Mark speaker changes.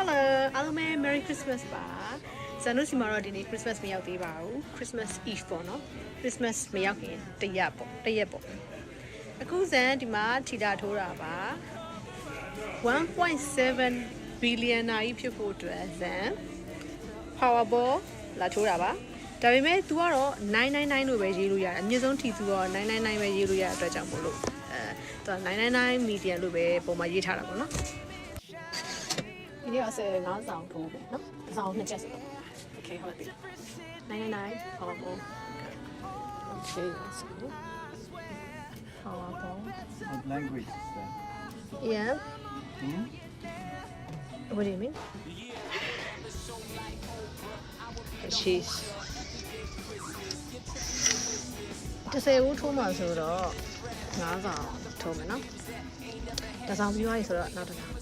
Speaker 1: Hello အားလုံးပဲ Merry Christmas ပါဇန်နုစီမှာတော့ဒီနေ့ Christmas မရောက်သေးပါဘူး Christmas Eve ပေါ့နော် Christmas မရောက်ခင်တရက်ပေါ့အခုဇန်ဒီမှာထီတာထိုးတာပါ 1.7 billion နာရီဖြစ်ဖို့အတွက်ဇန် Powerball လာထိုးတာပါဒါပေမဲ့ तू ကတော့999လို့ပဲရေးလို့ရတယ်အမြင့်ဆုံးထီသူတော့999ပဲရေးလို့ရတဲ့အတွက်ကြောင့်မို့လို့သူက999 million လို့ပဲပုံမှာရေးထားတာပေါ့နော်ဒီနေ့အစ9ဆောင်ထိုးပဲเนาะတစ်ဆောင်နှစ်ချက်ဆိုတော့ Okay ဟုတ်ပြီ999 Powerball Okay let's go Powerball
Speaker 2: What language is that?
Speaker 1: Yeah What do you mean? She's 10ဦးထိုးမှာဆိုတော့9ဆောင်ထိုးမယ်เนาะတစ်ဆောင်ပြီးသွားပြီဆိုတော့နောက်တစ်ဆောင်